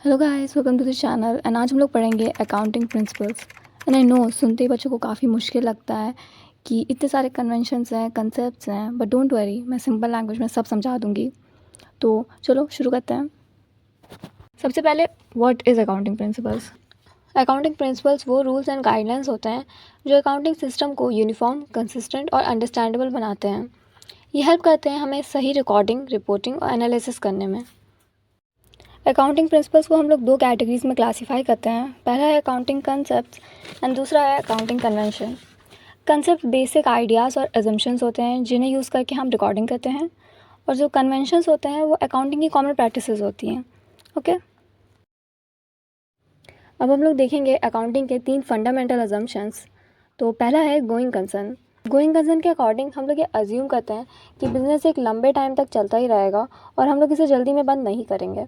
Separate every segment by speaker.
Speaker 1: Hello guys, welcome to the channel. And आज हम लोग पढ़ेंगे accounting principles. And I know सुनते ही बच्चों को काफ़ी मुश्किल लगता है कि इतने सारे कन्वेंशंस हैं, कंसेप्ट्स हैं, बट डोंट वरी, मैं सिंपल लैंग्वेज में सब समझा दूंगी। तो चलो शुरू करते हैं। सबसे पहले, what is accounting principles? Accounting principles वो रूल्स एंड गाइडलाइंस होते हैं जो अकाउंटिंग सिस्टम को यूनिफॉर्म, कंसिस्टेंट और अंडरस्टैंडेबल बनाते हैं। ये हेल्प करते हैं हमें सही रिकॉर्डिंग, रिपोर्टिंग और एनालिसिस करने में। अकाउंटिंग प्रिंसिपल्स को हम लोग दो कैटेगरीज में क्लासीफाई करते हैं। पहला है अकाउंटिंग कंसेप्ट एंड दूसरा है accounting convention. Concept basic ideas और एजम्पशंस होते हैं जिन्हें यूज़ करके हम रिकॉर्डिंग करते हैं, और जो कन्वेंशंस होते हैं वो अकाउंटिंग की कॉमन प्रैक्टिसेस होती हैं। ओके, अब हम लोग देखेंगे अकाउंटिंग के 3 फंडामेंटल अजम्पशंस। तो पहला है गोइंग कंसर्न। गोइंग कंसर्न के अकॉर्डिंग हम लोग ये अज्यूम करते हैं कि बिजनेस एक लंबे टाइम तक चलता ही रहेगा और हम लोग इसे जल्दी में बंद नहीं करेंगे।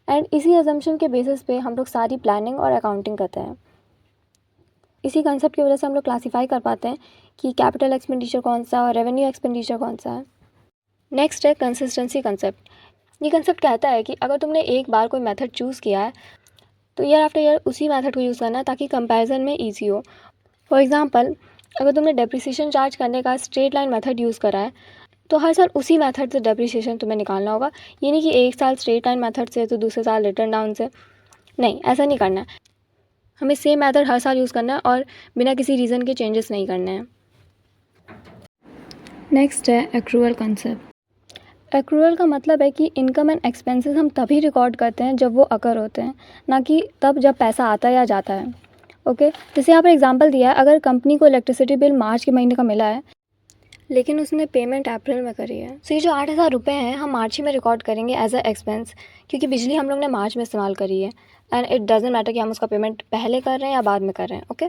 Speaker 1: एंड इसी अजम्पशन के बेसिस पे हम लोग सारी प्लानिंग और अकाउंटिंग करते हैं। इसी कंसेप्ट की वजह से हम लोग क्लासीफाई कर पाते हैं कि कैपिटल एक्सपेंडिचर कौन सा और रेवेन्यू एक्सपेंडिचर कौन सा है। नेक्स्ट है कंसिस्टेंसी कंसेप्ट। ये कंसेप्ट कहता है कि अगर तुमने एक बार कोई मेथड चूज़ किया है तो ईयर आफ्टर ईयर उसी मेथड को यूज़ करना है ताकि कंपैरिजन में ईजी हो। फॉर एग्जांपल, अगर तुमने डेप्रिसिएशन चार्ज करने का स्ट्रेट लाइन मेथड यूज़ करा है तो हर साल उसी मेथड से डेप्रिसिएशन तुम्हें निकालना होगा। ये नहीं कि एक साल स्ट्रेट लाइन मेथड से तो दूसरे साल रिटर्न डाउन से। नहीं, ऐसा नहीं करना है। हमें सेम मेथड हर साल यूज़ करना है और बिना किसी रीज़न के चेंजेस नहीं करने हैं। नेक्स्ट है एक्रूअल कंसेप्ट। एक्रूअल का मतलब है कि इनकम एंड एक्सपेंसेस हम तभी रिकॉर्ड करते हैं जब वो अकर होते हैं, ना कि तब जब पैसा आता है या जाता है। ओके, जैसे यहाँ पर एग्जांपल दिया है, अगर कंपनी को इलेक्ट्रिसिटी बिल मार्च के महीने का मिला है लेकिन उसने पेमेंट अप्रैल में करी है, तो ये जो 8,000 रुपये हैं हम मार्च ही में रिकॉर्ड करेंगे एज अ एक्सपेंस, क्योंकि बिजली हम लोग ने मार्च में इस्तेमाल करी है। एंड इट डजेंट मैटर कि हम उसका पेमेंट पहले कर रहे हैं या बाद में कर रहे हैं। ओके,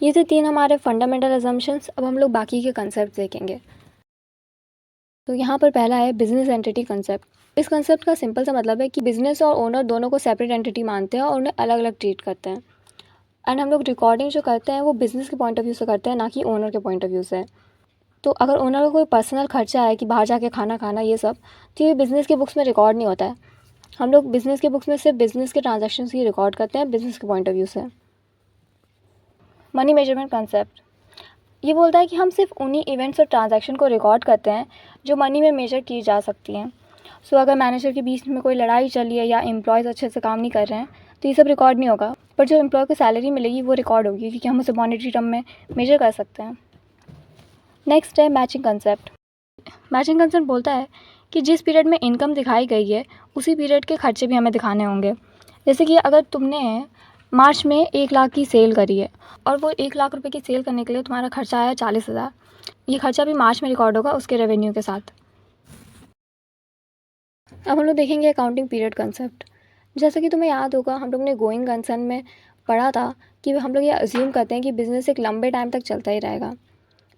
Speaker 1: ये थे 3 हमारे फंडामेंटल अजम्पशंस। अब हम लोग बाकी के कंसेप्ट देखेंगे। तो यहाँ पर पहला है बिजनेस एंटिटी कंसेप्ट। इस कंसेप्ट का सिंपल सा मतलब है कि बिजनेस और ओनर दोनों को सेपरेट एंटिटी मानते हैं और उन्हें अलग अलग ट्रीट करते हैं। एंड हम लोग रिकॉर्डिंग जो करते हैं वो बिजनेस के पॉइंट ऑफ व्यू से करते हैं, ना कि ओनर के पॉइंट ऑफ व्यू से। तो अगर ओनर का कोई पर्सनल खर्चा है कि बाहर जाके खाना खाना ये सब, तो ये बिज़नेस के बुक्स में रिकॉर्ड नहीं होता है। हम लोग बिज़नेस के बुक्स में सिर्फ बिज़नेस के ट्रांजैक्शंस ही रिकॉर्ड करते हैं बिज़नेस के पॉइंट ऑफ व्यू से। मनी मेजरमेंट कंसेप्ट ये बोलता है कि हम सिर्फ उन्हीं इवेंट्स और ट्रांजैक्शन को रिकॉर्ड करते हैं जो मनी में मेजर की जा सकती हैं। सो अगर मैनेजर के बीच में कोई लड़ाई चली है या एम्प्लॉयज़ अच्छे से काम नहीं कर रहे हैं तो ये सब रिकॉर्ड नहीं होगा, पर जो एम्प्लॉय को सैलरी मिलेगी वो रिकॉर्ड होगी, क्योंकि हम उसे मॉनेटरी टर्म में मेजर कर सकते हैं। नेक्स्ट है मैचिंग कंसेप्ट। मैचिंग कंसेप्ट बोलता है कि जिस पीरियड में इनकम दिखाई गई है उसी पीरियड के खर्चे भी हमें दिखाने होंगे। जैसे कि अगर तुमने मार्च में 1 लाख की सेल करी है और वो 1 लाख रुपए की सेल करने के लिए तुम्हारा खर्चा आया 40,000, ये खर्चा भी मार्च में रिकॉर्ड होगा उसके रेवेन्यू के साथ। अब हम लोग देखेंगे अकाउंटिंग पीरियड कंसेप्ट। जैसे कि तुम्हें याद होगा, हम लोग ने गोइंग कंसर्न में पढ़ा था कि हम लोग ये अज्यूम करते हैं कि बिज़नेस एक लंबे टाइम तक चलता ही रहेगा,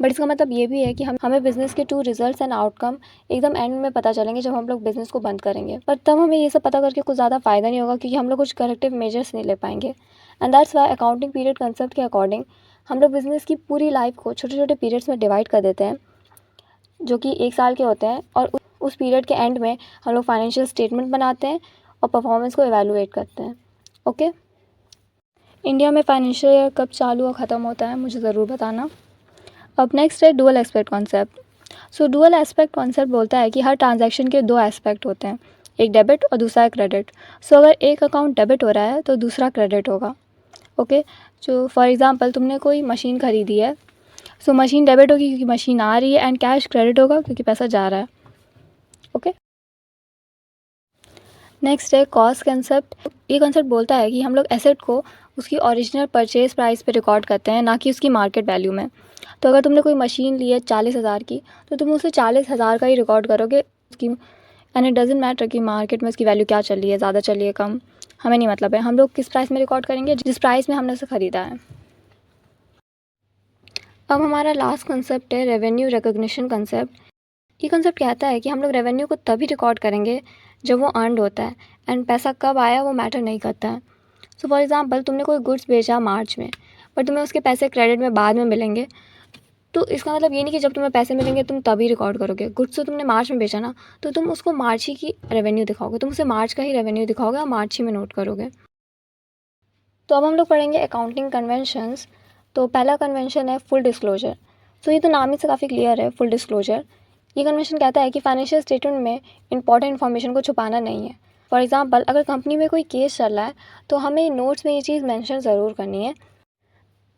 Speaker 1: बट इसका मतलब ये भी है कि हमें बिज़नेस के 2 रिजल्ट्स एंड आउटकम एकदम एंड में पता चलेंगे जब हम लोग बिज़नेस को बंद करेंगे। पर तब हमें ये सब पता करके कुछ ज़्यादा फ़ायदा नहीं होगा, क्योंकि हम लोग कुछ करेक्टिव मेजर्स नहीं ले पाएंगे। And that's why accounting period concept के अकॉर्डिंग हम लोग बिज़नेस की पूरी लाइफ को छोटे छोटे पीरियड्स में डिवाइड कर देते हैं, जो कि 1 साल के होते हैं, और उस पीरियड के एंड में हम लोग फाइनेंशियल स्टेटमेंट बनाते हैं और परफॉर्मेंस को एवेलुएट करते हैं। ओके, इंडिया में फाइनेंशियल ईयर कब चालू और ख़त्म होता है मुझे ज़रूर बताना। अब नेक्स्ट है डुअल एस्पेक्ट कॉन्सेप्ट। सो डुअल एस्पेक्ट कॉन्सेप्ट बोलता है कि हर ट्रांजैक्शन के 2 एस्पेक्ट होते हैं, एक डेबिट और दूसरा क्रेडिट। सो अगर एक अकाउंट डेबिट हो रहा है तो दूसरा क्रेडिट होगा। ओके, जो फॉर एग्जांपल तुमने कोई मशीन खरीदी है, सो मशीन डेबिट होगी क्योंकि मशीन आ रही है, एंड कैश क्रेडिट होगा क्योंकि पैसा जा रहा है। ओके, नेक्स्ट है कॉस्ट कंसेप्ट। ये कंसेप्ट बोलता है कि हम लोग एसेट को उसकी ओरिजिनल परचेज प्राइस पे रिकॉर्ड करते हैं, ना कि उसकी मार्केट वैल्यू में। तो अगर तुमने कोई मशीन ली है 40,000 की, तो तुम उसे 40,000 का ही रिकॉर्ड करोगे उसकी। एंड इट डजेंट मैटर कि मार्केट में उसकी वैल्यू क्या चल रही है, ज़्यादा चली है, कम, हमें नहीं मतलब है। हम लोग किस प्राइस में रिकॉर्ड करेंगे, जिस प्राइस में हमने उसे ख़रीदा है। अब हमारा लास्ट कंसेप्ट है रेवेन्यू रिकॉग्निशन कंसेप्ट। ये कंसेप्ट कहता है कि हम लोग रेवेन्यू को तभी रिकॉर्ड करेंगे जब वो अर्नड होता है, एंड पैसा कब आया वो मैटर नहीं करता है। सो फॉर एग्जांपल, तुमने कोई गुड्स बेचा मार्च में, पर तुम्हें उसके पैसे क्रेडिट में बाद में मिलेंगे, तो इसका मतलब ये नहीं कि जब तुम्हें पैसे मिलेंगे तुम तभी रिकॉर्ड करोगे। गुड्स तो तुमने मार्च में बेचा ना, तो तुम उसको मार्च ही की रेवेन्यू दिखाओगे, तुम उसे मार्च का ही रेवेन्यू दिखाओगे और मार्च ही में नोट करोगे। तो अब हम लोग पढ़ेंगे अकाउंटिंग कन्वेंशंस। तो पहला कन्वेंशन है फुल डिस्क्लोजर। तो ये तो नाम ही से काफ़ी क्लियर है, फुल डिस्क्लोजर। ये कन्वेंशन कहता है कि फाइनेंशियल स्टेटमेंट में इंपॉर्टेंट इन्फॉर्मेशन को छुपाना नहीं है। फॉर एग्जांपल, अगर कंपनी में कोई केस चल रहा है तो हमें नोट्स में ये चीज़ मेंशन ज़रूर करनी है।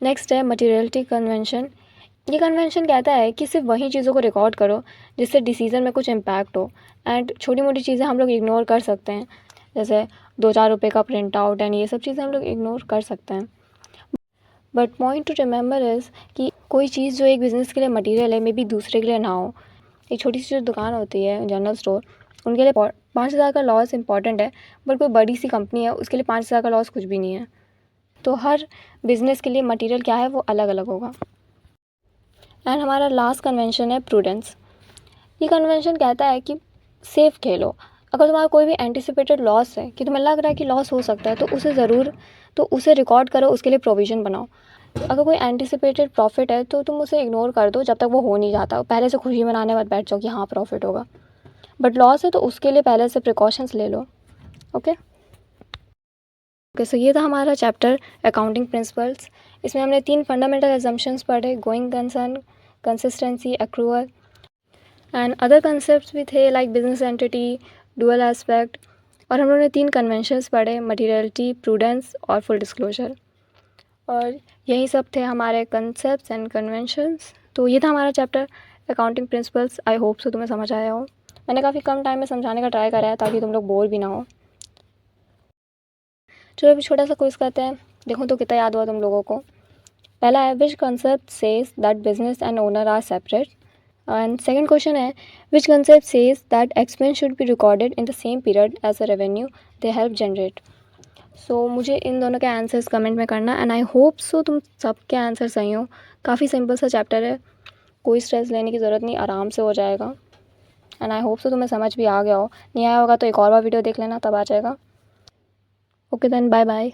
Speaker 1: नेक्स्ट है मटीरियलिटी कन्वेंशन। ये कन्वेंशन कहता है कि सिर्फ वही चीज़ों को रिकॉर्ड करो जिससे डिसीजन में कुछ इम्पैक्ट हो, एंड छोटी मोटी चीज़ें हम लोग इग्नोर कर सकते हैं, जैसे 2-4 रुपये का प्रिंट आउट एंड ये सब चीज़ें हम लोग इग्नोर कर सकते हैं। But point two remember is कि कोई चीज़ जो एक बिज़नेस के लिए मटेरियल है, मे बी दूसरे के लिए ना हो। एक छोटी सी जो दुकान होती है, जनरल स्टोर, उनके लिए 5,000 का लॉस इंपॉर्टेंट है, बट कोई बड़ी सी कंपनी है उसके लिए 5,000 का लॉस कुछ भी नहीं है। तो हर बिज़नेस के लिए मटेरियल क्या है वो अलग अलग होगा। एंड हमारा लास्ट कन्वेंशन है प्रूडेंस। ये कन्वेंशन कहता है कि सेफ खेलो। अगर तुम्हारा कोई भी एंटिसिपेटेड लॉस है, कि तुम्हें लग रहा है कि लॉस हो सकता है, तो उसे रिकॉर्ड करो, उसके लिए प्रोविज़न बनाओ। अगर कोई एंटिसिपेटेड प्रॉफिट है तो तुम उसे इग्नोर कर दो जब तक वो हो नहीं जाता। पहले से खुशी मनाने मत बैठ जाओ कि हाँ प्रॉफिट होगा। बट लॉस है तो उसके लिए पहले से प्रिकॉशंस ले लो। ओके सो ये था हमारा चैप्टर अकाउंटिंग प्रिंसिपल्स। इसमें हमने 3 फंडामेंटल एजम्पशंस पढ़े, going concern, consistency, accrual, and other concept भी थे like business entity, dual aspect, और हम लोगों ने 3 कन्वेंशंस पढ़े, मटीरियलिटी, प्रूडेंस और फुल डिस्क्लोजर। और यही सब थे हमारे कंसेप्ट्स एंड कन्वेंशंस। तो ये था हमारा chapter accounting principles. I hope so तुम्हें समझ आया हो। मैंने काफ़ी कम टाइम में समझाने का ट्राई करा है ताकि तुम लोग बोर भी ना हो। चलो अभी छोटा सा क्विज करते हैं, देखो तो कितना याद हुआ तुम लोगों को। पहला है which concept says that business and owner are separate, and second question है which concept says that expense should be recorded in the same period as a revenue they help generate. So मुझे इन दोनों के answers comment में करना, and I hope so तुम सबके answer सही हो। काफ़ी सिंपल सा चैप्टर है, कोई स्ट्रेस लेने की ज़रूरत नहीं, आराम से हो जाएगा। एंड आई होप सो तुम्हें समझ भी आ गया हो। नहीं आया होगा तो एक और बार वीडियो देख लेना, तब आ जाएगा। Okay then, bye bye.